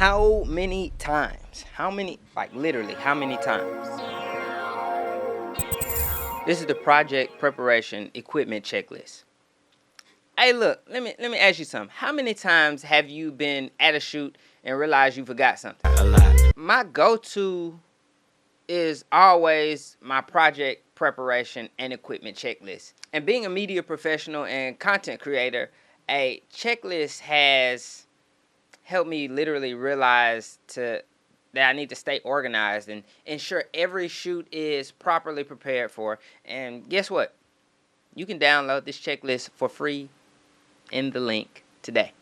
How many times? How many, like literally, how many times? This is the project preparation equipment checklist. Hey, look, let me ask you something. How many times have you been at a shoot and realized you forgot something? A lot. My go-to is always my project preparation and equipment checklist. And being a media professional and content creator, a checklist has helped me literally realize that I need to stay organized and ensure every shoot is properly prepared for. And guess what? You can download this checklist for free in the link today.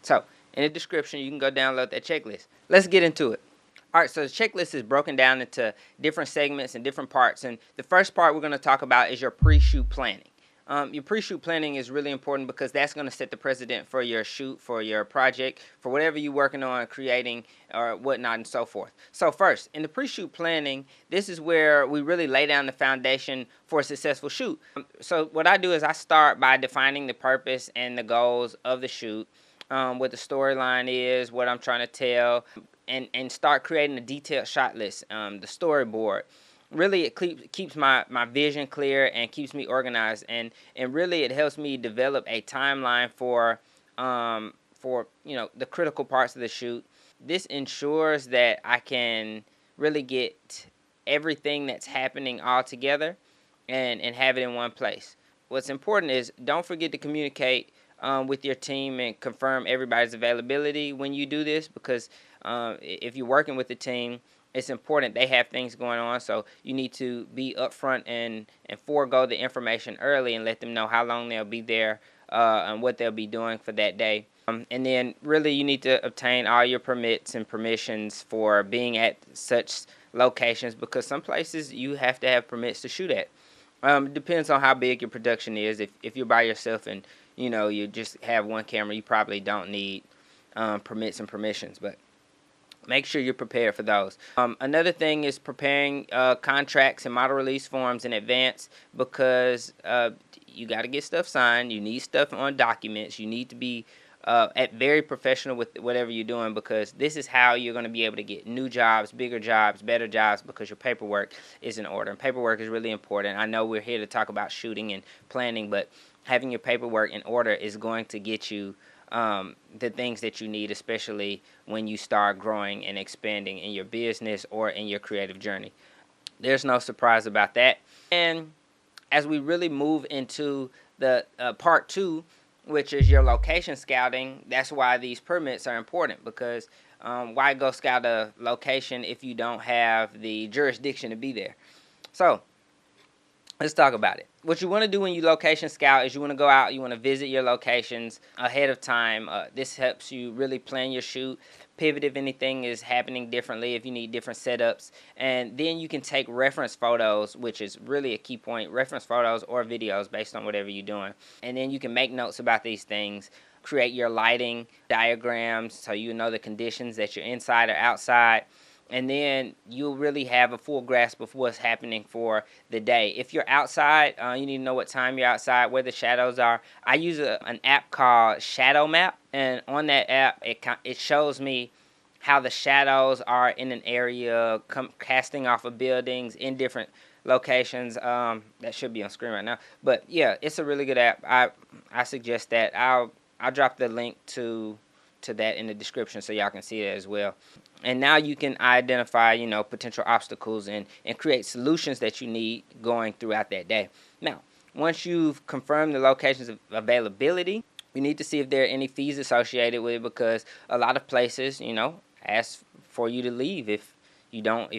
So in the description, you can go download that checklist. Let's get into it. All right, so the checklist is broken down into different segments and different parts. And the first part we're going to talk about is your pre-shoot planning. Your pre-shoot planning is really important because that's going to set the precedent for your shoot, for your project, for whatever you're working on, creating, or whatnot, and so forth. So first, in the pre-shoot planning, this is where we really lay down the foundation for a successful shoot. So what I do is I start by defining the purpose and the goals of the shoot, what the storyline is, what I'm trying to tell, and start creating a detailed shot list, the storyboard. Really, it keeps my vision clear and keeps me organized, and really it helps me develop a timeline for the critical parts of the shoot. This ensures that I can really get everything that's happening all together and have it in one place. What's important is don't forget to communicate with your team and confirm everybody's availability when you do this, because if you're working with the team, it's important they have things going on, so you need to be upfront and forego the information early and let them know how long they'll be there and what they'll be doing for that day. And then really you need to obtain all your permits and permissions for being at such locations, because some places you have to have permits to shoot at. It depends on how big your production is. If you're by yourself and you just have one camera, you probably don't need permits and permissions, but make sure you're prepared for those. Another thing is preparing contracts and model release forms in advance, because you got to get stuff signed. You need stuff on documents. You need to be very professional with whatever you're doing, because this is how you're going to be able to get new jobs, bigger jobs, better jobs, because your paperwork is in order. And paperwork is really important. I know we're here to talk about shooting and planning, but having your paperwork in order is going to get you the things that you need, especially when you start growing and expanding in your business or in your creative journey. There's no surprise about that. And as we really move into the part 2, which is your location scouting, that's why these permits are important, because why go scout a location if you don't have the jurisdiction to be there? So let's talk about it. What you want to do when you location scout is you want to go out, you want to visit your locations ahead of time. This helps you really plan your shoot, pivot if anything is happening differently, if you need different setups. And then you can take reference photos, which is really a key point, reference photos or videos based on whatever you're doing. And then you can make notes about these things, create your lighting diagrams so you know the conditions that you're inside or outside. And then you'll really have a full grasp of what's happening for the day. If you're outside, you need to know what time you're outside, where the shadows are. I use an app called Shadow Map, and on that app, it shows me how the shadows are in an area, casting off of buildings in different locations. That should be on screen right now. But yeah, it's a really good app. I suggest that. I'll drop the link to that in the description so y'all can see it as well. And now you can identify, potential obstacles and create solutions that you need going throughout that day. Now, once you've confirmed the locations of availability, you need to see if there are any fees associated with it, because a lot of places, ask for you to leave if you don't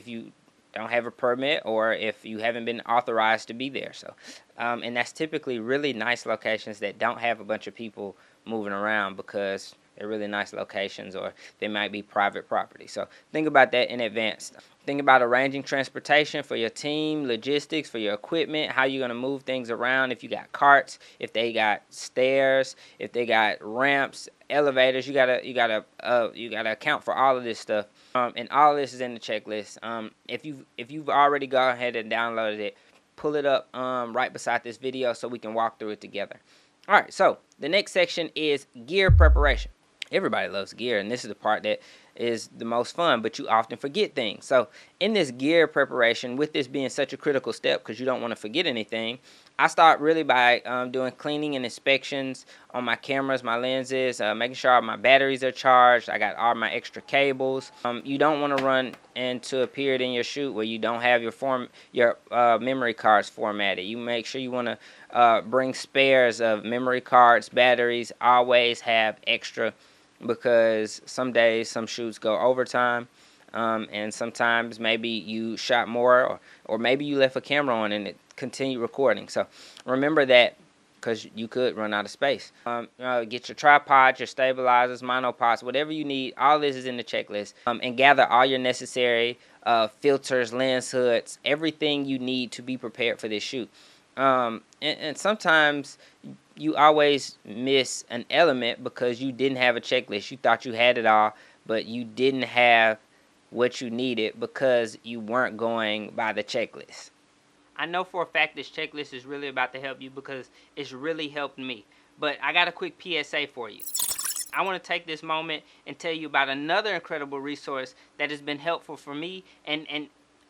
have a permit or if you haven't been authorized to be there. So, and that's typically really nice locations that don't have a bunch of people moving around, because they're really nice locations, or they might be private property. So think about that in advance. Think about arranging transportation for your team, logistics for your equipment, how you're going to move things around. If you got carts, if they got stairs, if they got ramps, elevators, you gotta account for all of this stuff. And all of this is in the checklist. If you've already gone ahead and downloaded it, pull it up right beside this video so we can walk through it together. All right, so the next section is gear preparation. Everybody loves gear, and this is the part that is the most fun, but you often forget things. So in this gear preparation, with this being such a critical step because you don't want to forget anything, I start really by doing cleaning and inspections on my cameras, my lenses, making sure all my batteries are charged. I got all my extra cables. You don't want to run into a period in your shoot where you don't have your memory cards formatted. You make sure you want to bring spares of memory cards, batteries. Always have extra, because some days some shoots go overtime, and sometimes maybe you shot more, or maybe you left a camera on and it continued recording. So remember that, because you could run out of space. Get your tripod, your stabilizers, monopods, whatever you need. All this is in the checklist, and gather all your necessary filters, lens hoods, everything you need to be prepared for this shoot. And sometimes you always miss an element because you didn't have a checklist. You thought you had it all, but you didn't have what you needed because you weren't going by the checklist. I know for a fact this checklist is really about to help you, because it's really helped me. But I got a quick PSA for you. I want to take this moment and tell you about another incredible resource that has been helpful for me and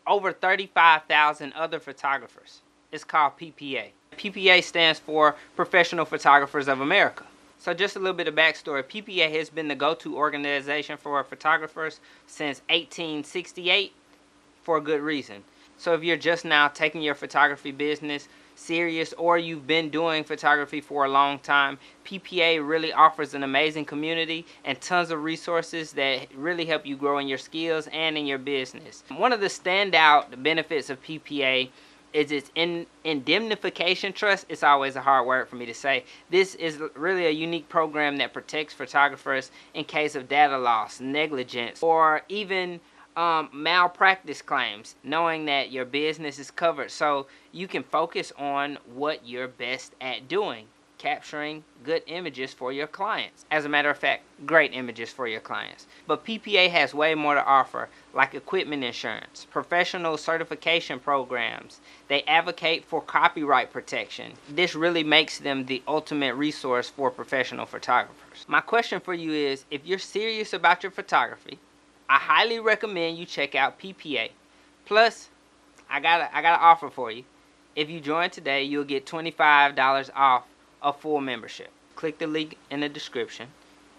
over 35,000 other photographers. It's called PPA. PPA stands for Professional Photographers of America. So just a little bit of backstory. PPA has been the go-to organization for photographers since 1868 for a good reason. So if you're just now taking your photography business serious, or you've been doing photography for a long time, PPA really offers an amazing community and tons of resources that really help you grow in your skills and in your business. One of the standout benefits of PPA is its indemnification trust. It's always a hard word for me to say. This is really a unique program that protects photographers in case of data loss, negligence, or even malpractice claims, knowing that your business is covered so you can focus on what you're best at doing, capturing good images for your clients. As a matter of fact, great images for your clients. But PPA has way more to offer, like equipment insurance, professional certification programs. They advocate for copyright protection. This really makes them the ultimate resource for professional photographers. My question for you is, if you're serious about your photography, I highly recommend you check out PPA. Plus, I got an offer for you. If you join today, you'll get $25 off a full membership. Click the link in the description,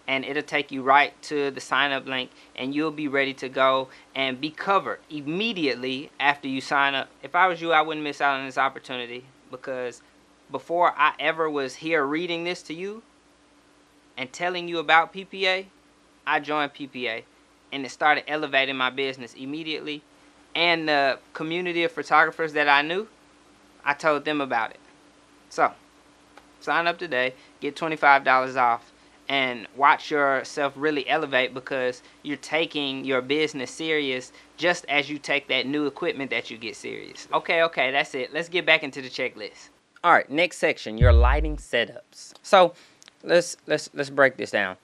and it'll take you right to the sign up link, and you'll be ready to go and be covered immediately after you sign up. If I was you, I wouldn't miss out on this opportunity, because before I ever was here reading this to you and telling you about PPA, I joined PPA. And it started elevating my business immediately. And the community of photographers that I knew, I told them about it. So, sign up today, get $25 off, and watch yourself really elevate, because you're taking your business serious just as you take that new equipment that you get serious. Okay, that's it. Let's get back into the checklist. All right, next section, your lighting setups. So, let's break this down.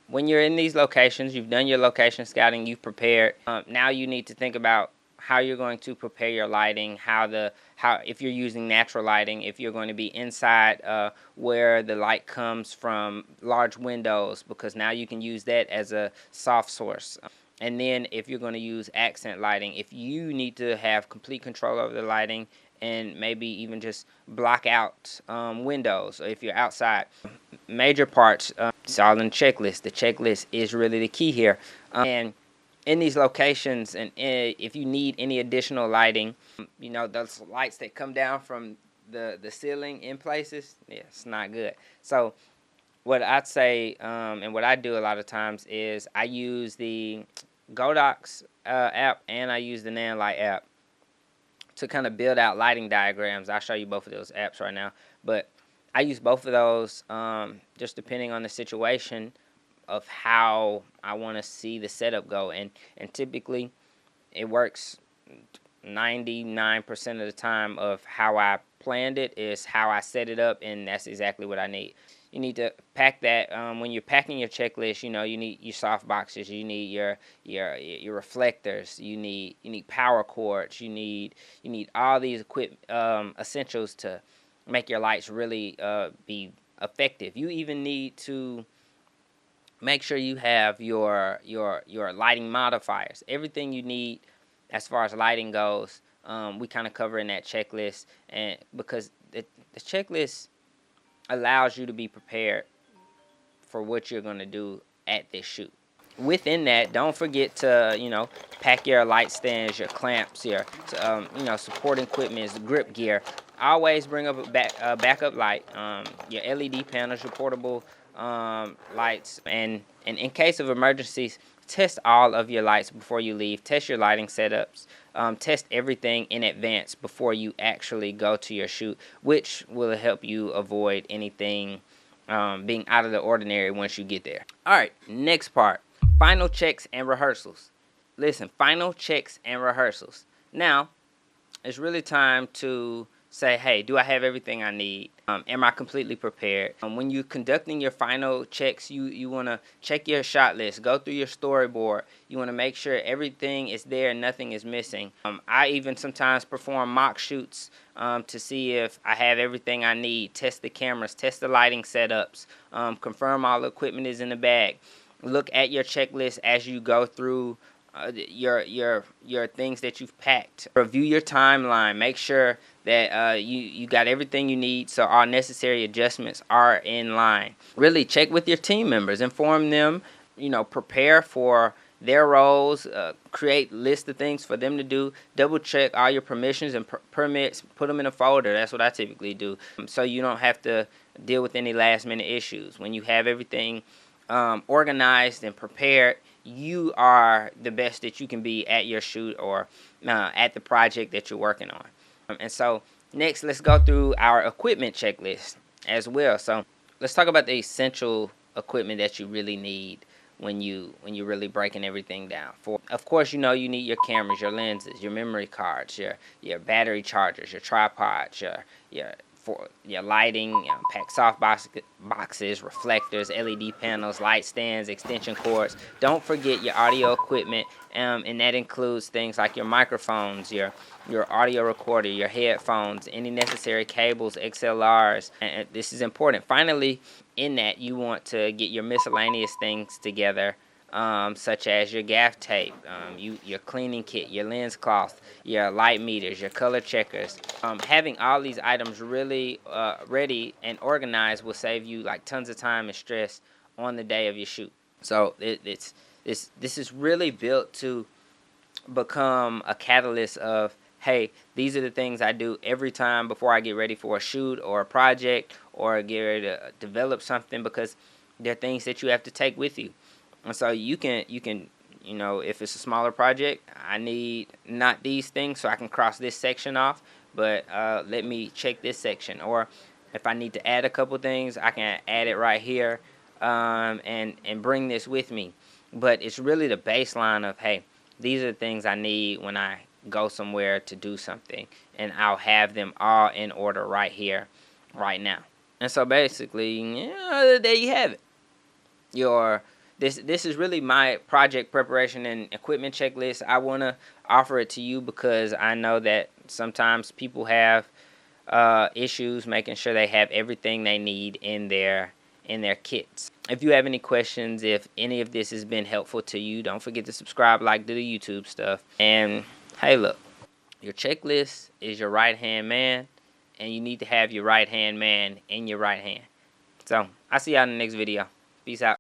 When you're in these locations, you've done your location scouting, you've prepared. Now you need to think about how you're going to prepare your lighting, how if you're using natural lighting, if you're going to be inside where the light comes from large windows, because now you can use that as a soft source. And then if you're going to use accent lighting, if you need to have complete control over the lighting, and maybe even just block out windows, or if you're outside. Major parts, it's all in the checklist. The checklist is really the key here. And in these locations, and if you need any additional lighting, you know, those lights that come down from the ceiling in places, yeah, it's not good. So what I'd say, and what I do a lot of times, is I use the Godox app, and I use the Nanlight app to kind of build out lighting diagrams. I'll show you both of those apps right now, but I use both of those just depending on the situation of how I want to see the setup go, and typically it works 99% of the time. Of how I planned it is how I set it up, and that's exactly what I need. You need to pack that when you're packing your checklist. You know, you need your soft boxes, you need your reflectors, you need power cords, you need all these essentials to make your lights really be effective. You even need to make sure you have your lighting modifiers, everything you need as far as lighting goes. We kind of cover in that checklist, and because the checklist allows you to be prepared for what you're going to do at this shoot. Within that, don't forget to, pack your light stands, your clamps, your supporting equipment, the grip gear. Always bring up a backup light, your LED panels, your portable lights, and in case of emergencies, test all of your lights before you leave. Test your lighting setups. Test everything in advance before you actually go to your shoot, which will help you avoid anything being out of the ordinary once you get there. All right, next part. Final checks and rehearsals. Listen, final checks and rehearsals. Now, it's really time to say, hey, do I have everything I need? Am I completely prepared? When you're conducting your final checks, you want to check your shot list, go through your storyboard. You want to make sure everything is there and nothing is missing. I even sometimes perform mock shoots to see if I have everything I need, test the cameras, test the lighting setups, confirm all the equipment is in the bag. Look at your checklist as you go through your things that you've packed. Review your timeline. Make sure that you got everything you need, so all necessary adjustments are in line. Really check with your team members. Inform them. Prepare for their roles. Create list of things for them to do. Double check all your permissions and permits. Put them in a folder. That's what I typically do, so you don't have to deal with any last minute issues. When you have everything organized and prepared, you are the best that you can be at your shoot or at the project that you're working on. And so next, let's go through our equipment checklist as well. So let's talk about the essential equipment that you really need when you're really breaking everything down. Of course, you need your cameras, your lenses, your memory cards, your battery chargers, your tripods, your lighting, pack soft boxes, reflectors, LED panels, light stands, extension cords. Don't forget your audio equipment, and that includes things like your microphones, your audio recorder, your headphones, any necessary cables, XLRs. And this is important. Finally, in that, you want to get your miscellaneous things together, such as your gaff tape, your cleaning kit, your lens cloth, your light meters, your color checkers. Having all these items really ready and organized will save you like tons of time and stress on the day of your shoot. So this is really built to become a catalyst of, hey, these are the things I do every time before I get ready for a shoot or a project or get ready to develop something, because they're things that you have to take with you. And so you can if it's a smaller project, I need not these things, so I can cross this section off, but let me check this section. Or if I need to add a couple things, I can add it right here, and bring this with me. But it's really the baseline of, hey, these are the things I need when I go somewhere to do something, and I'll have them all in order right here, right now. And so basically, there you have it. This is really my project preparation and equipment checklist. I want to offer it to you because I know that sometimes people have issues making sure they have everything they need in their kits. If you have any questions, if any of this has been helpful to you, don't forget to subscribe, do the YouTube stuff. And hey, look, your checklist is your right-hand man, and you need to have your right-hand man in your right hand. So I'll see y'all in the next video. Peace out.